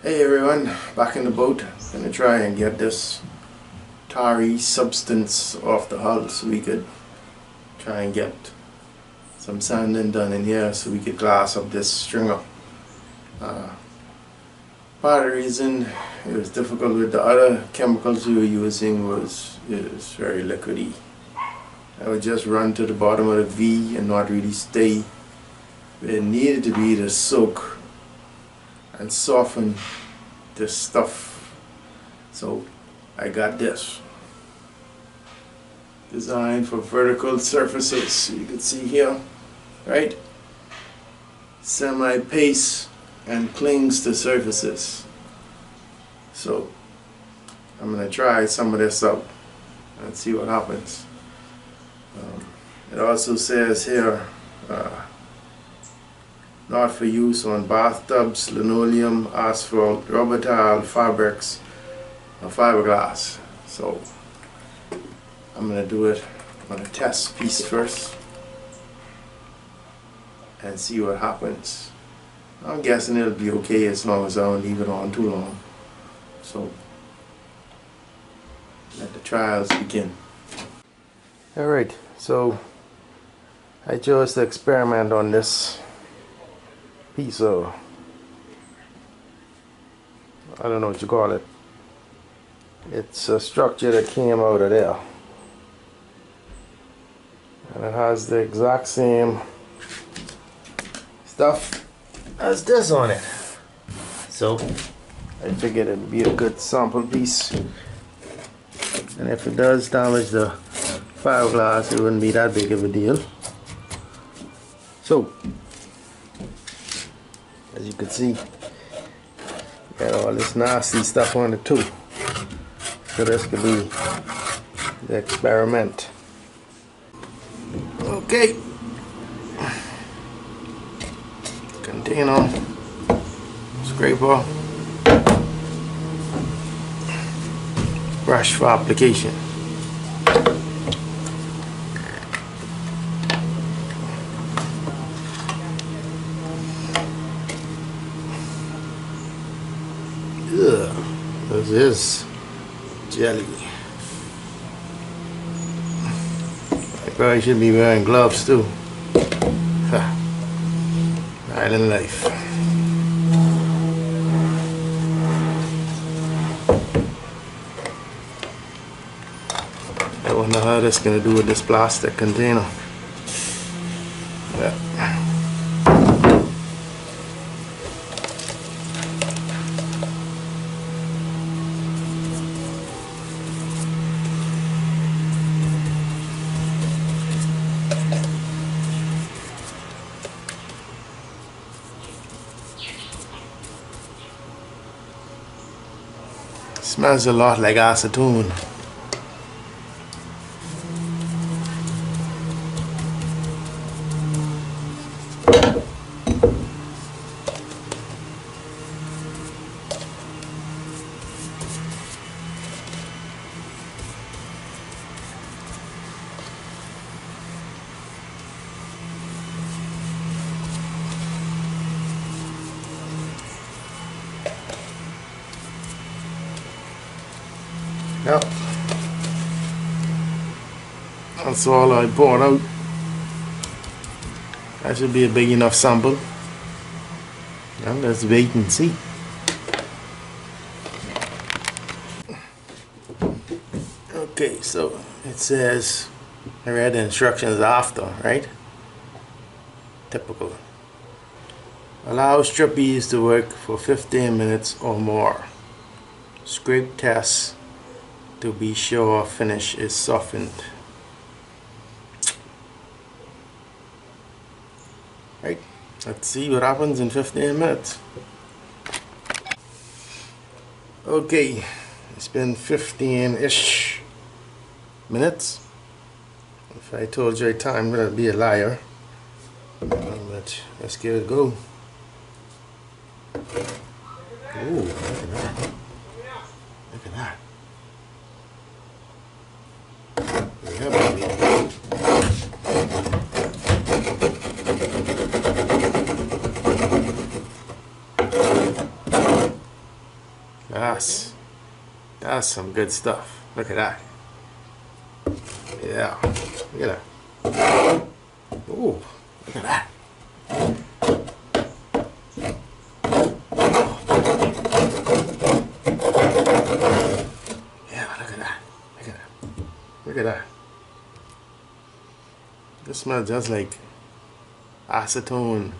Hey everyone, back in the boat. Gonna try and get this tarry substance off the hull so we could try and get some sanding done in here so we could glass up this stringer. Part of the reason it was difficult with the other chemicals we were using was it was very liquidy. I would just run to the bottom of the V and not really stay where it needed to be to soak and soften this stuff. So I got this designed for vertical surfaces. You can see here, right? Semi-paste and clings to surfaces. So I'm gonna try some of this out and see what happens. It also says here not for use on bathtubs, linoleum, asphalt, rubber tile, fabrics, or fiberglass. So I'm going to do it on a test piece first and see what happens. I'm guessing it'll be okay as long as I don't leave it on too long. So let the trials begin. Alright, so I chose to experiment on this piece of, I don't know what you call it. It's a structure that came out of there, and it has the exact same stuff as this on it. So I figured it'd be a good sample piece, and if it does damage the fiberglass, it wouldn't be that big of a deal. So as you can see, got all this nasty stuff on it too. So this could be the experiment. Okay. Container, scraper, brush for application. This is jelly. I probably should be wearing gloves too. Island life. I wonder how this is going to do with this plastic container. Yeah. Smells a lot like acetone. Yep. That's all I poured out. That should be a big enough sample. And let's wait and see. Okay, so it says, I read the instructions after, right? Typical. Allow strip beads to work for 15 minutes or more. Scrape test to be sure finish is softened. Right, let's see what happens in 15 minutes. Okay, it's been 15-ish minutes. If I told you a time, I'm gonna be a liar. But let's give it a go. Ooh, look at that. Look at that. Yeah, baby. That's some good stuff. Look at that. Yeah. Look at that. Ooh, look at that. Yeah, look at that. Look at that. Look at that. This smells just like acetone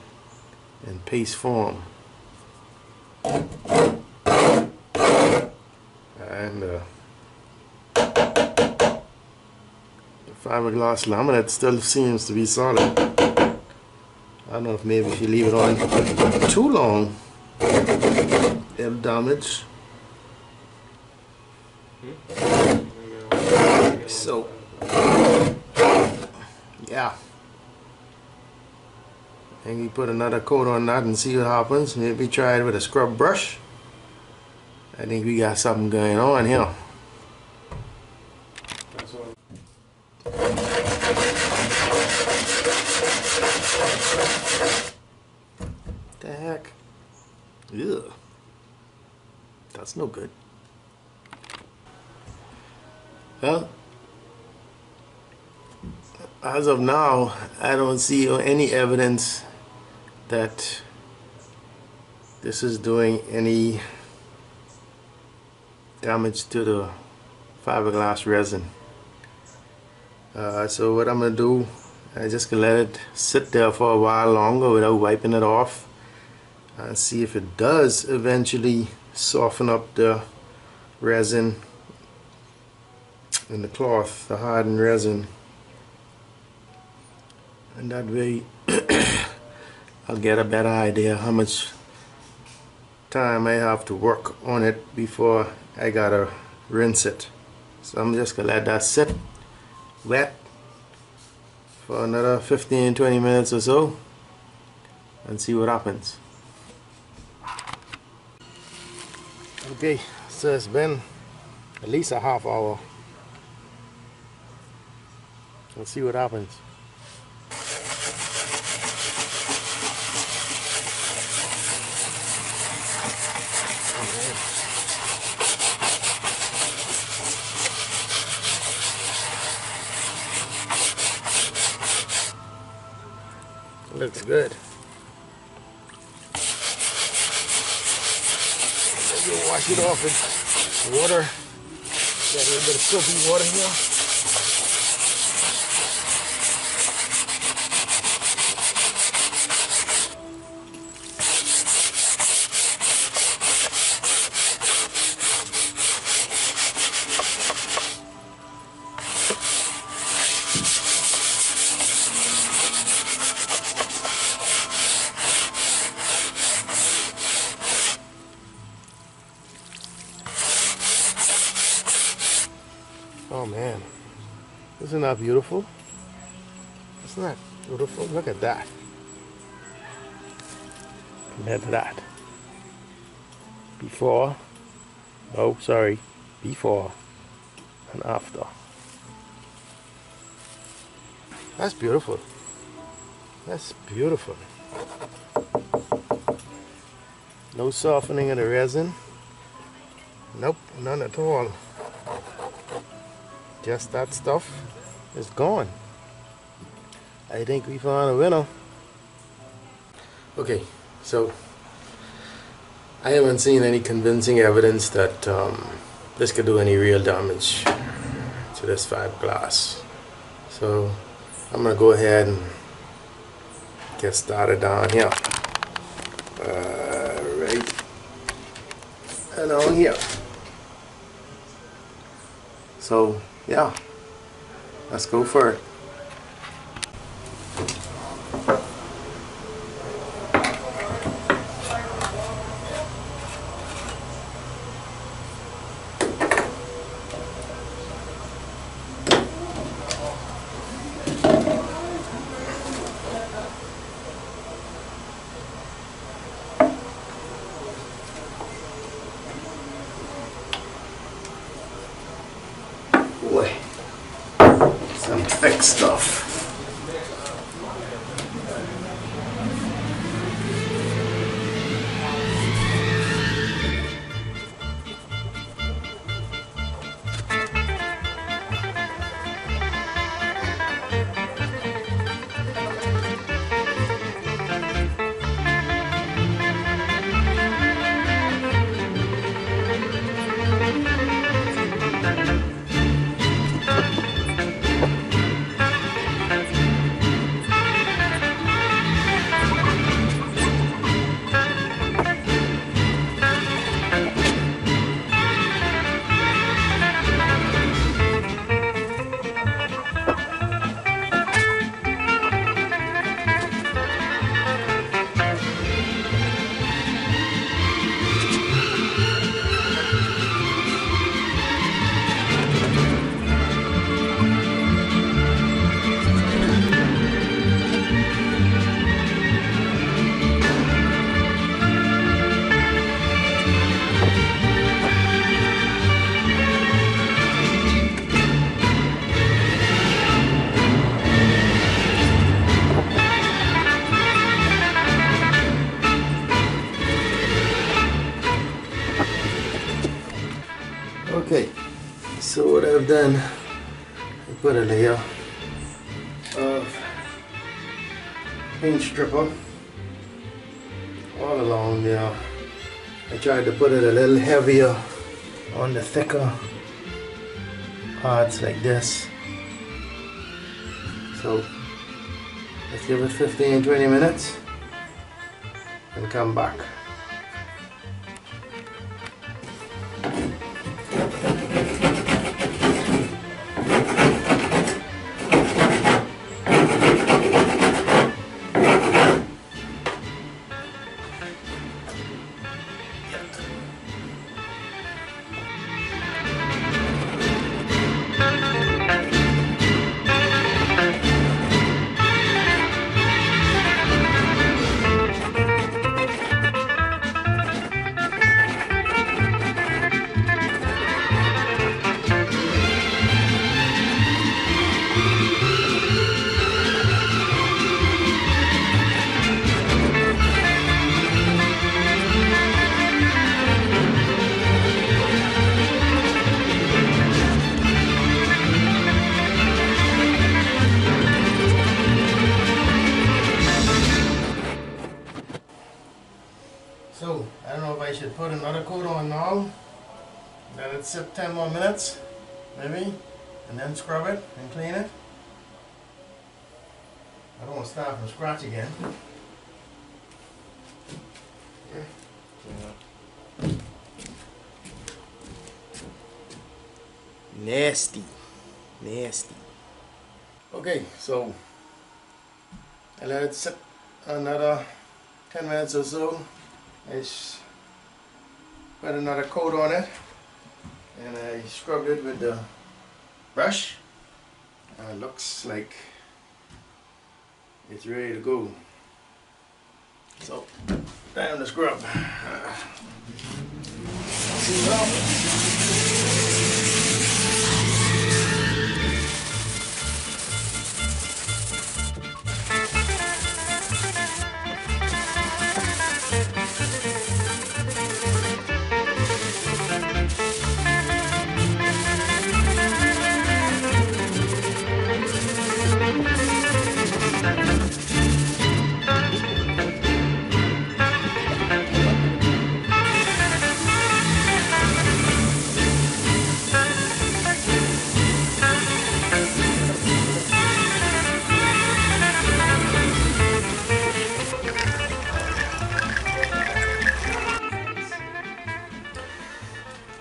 in paste form. And the fiberglass laminate still seems to be solid. I don't know if maybe if you leave it on too long, it'll damage. So, yeah. And we put another coat on that and see what happens. Maybe try it with a scrub brush. I think we got something going on here. What the heck? Ugh. That's no good. Well, as of now, I don't see any evidence that this is doing any damage to the fiberglass resin. So what I'm gonna do, I just gonna let it sit there for a while longer without wiping it off and see if it does eventually soften up the resin in the cloth, the hardened resin, and that way I'll get a better idea how much time I have to work on it before I gotta rinse it. So I'm just gonna let that sit wet for another 15-20 minutes or so and see what happens. Okay, so it's been at least a half hour. Let's see what happens. Looks good. Maybe wash it off with water. Got a little bit of soapy water here. Oh man, isn't that beautiful? Isn't that beautiful? Look at that. Compared to that. Before, oh sorry, before and after. That's beautiful. That's beautiful. No softening of the resin. Nope, none at all. Just that stuff is gone. I think we found a winner. Okay, so I haven't seen any convincing evidence that this could do any real damage to this fiberglass. So I'm gonna go ahead and get started down here. Right, and on here. So yeah, let's go for it. Boy, some thick stuff. Okay, so what I've done, I put a layer of paint stripper all along there. I tried to put it a little heavier on the thicker parts like this. So let's give it 15-20 minutes and come back. So, I don't know if I should put another coat on now, let it sit 10 more minutes, maybe, and then scrub it and clean it. I don't want to start from scratch again. Nasty, nasty. Okay, so I let it sit another 10 minutes or so. I put another coat on it and I scrubbed it with the brush, and it looks like it's ready to go. So, time to scrub. See what happens.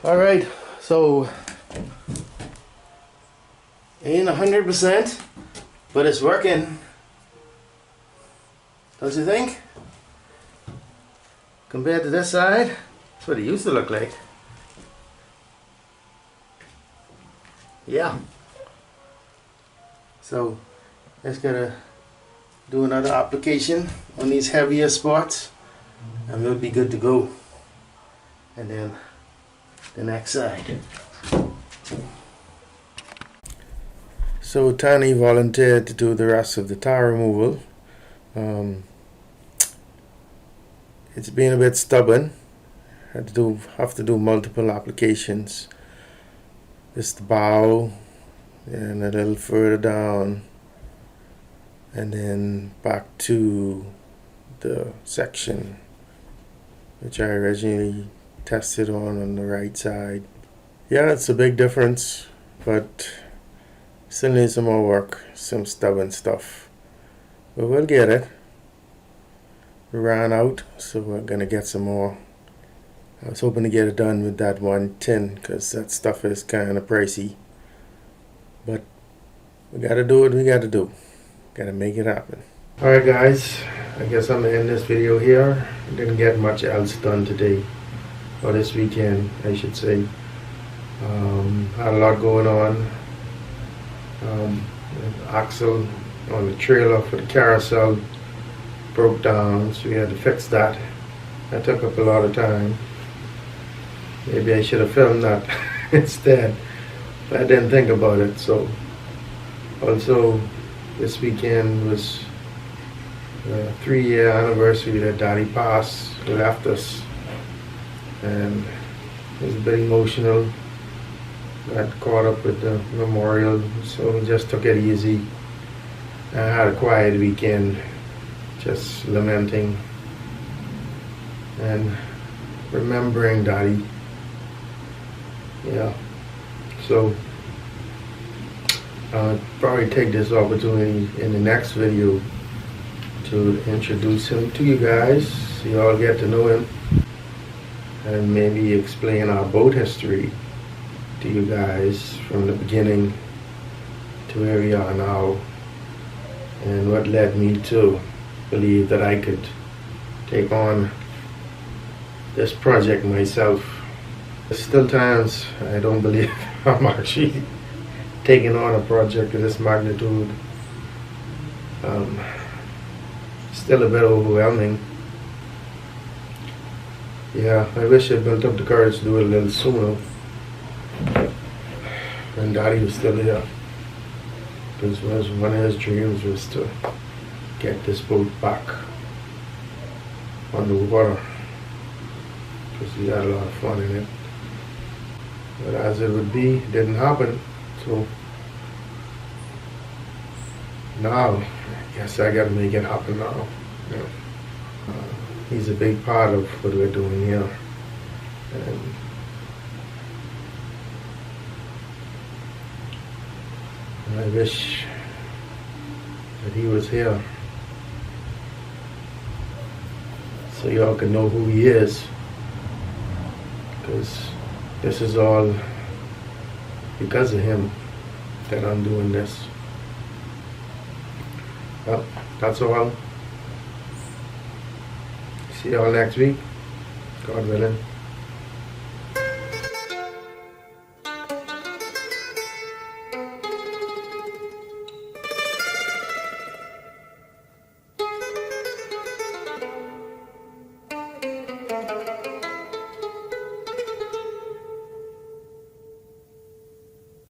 Alright, so ain't 100%, but it's working. Don't you think? Compared to this side, that's what it used to look like. Yeah. So, just gotta do another application on these heavier spots and we'll be good to go. And then the next side. So Tani volunteered to do the rest of the tar removal. It's been a bit stubborn. Have to do multiple applications. This the bow, and a little further down, and then back to the section which I originally tested on the right side. Yeah, it's a big difference, but still needs some more work, some stubborn stuff, but we'll get it. We ran out, so we're gonna get some more. I was hoping to get it done with that one tin because that stuff is kind of pricey, but we gotta do what we gotta do. Gotta make it happen. Alright guys, I guess I'm gonna end this video here. Didn't get much else done today, or this weekend I should say. Had a lot going on. The axle on the trailer for the carousel broke down, so we had to fix that. That took up a lot of time. Maybe I should have filmed that instead, but I didn't think about it. So also this weekend was the 3-year anniversary that Daddy passed, who left us, and it was a bit emotional. got caught up with the memorial, so we just took it easy. I had a quiet weekend, just lamenting and remembering Daddy. Yeah, so I'll probably take this opportunity in the next video to introduce him to you guys, so you all get to know him, and maybe explain our boat history to you guys from the beginning to where we are now, and what led me to believe that I could take on this project myself. There's still times I don't believe I'm actually taking on a project of this magnitude. Still a bit overwhelming. Yeah, I wish I built up the courage to do it a little sooner, when Daddy was still here. Because one of his dreams was to get this boat back on the water, because we had a lot of fun in it. But as it would be, it didn't happen. So now, I guess I gotta make it happen now. Yeah. He's a big part of what we're doing here. And I wish that he was here, so y'all can know who he is, because this is all because of him that I'm doing this. Well, that's all. See y'all next week, God willing.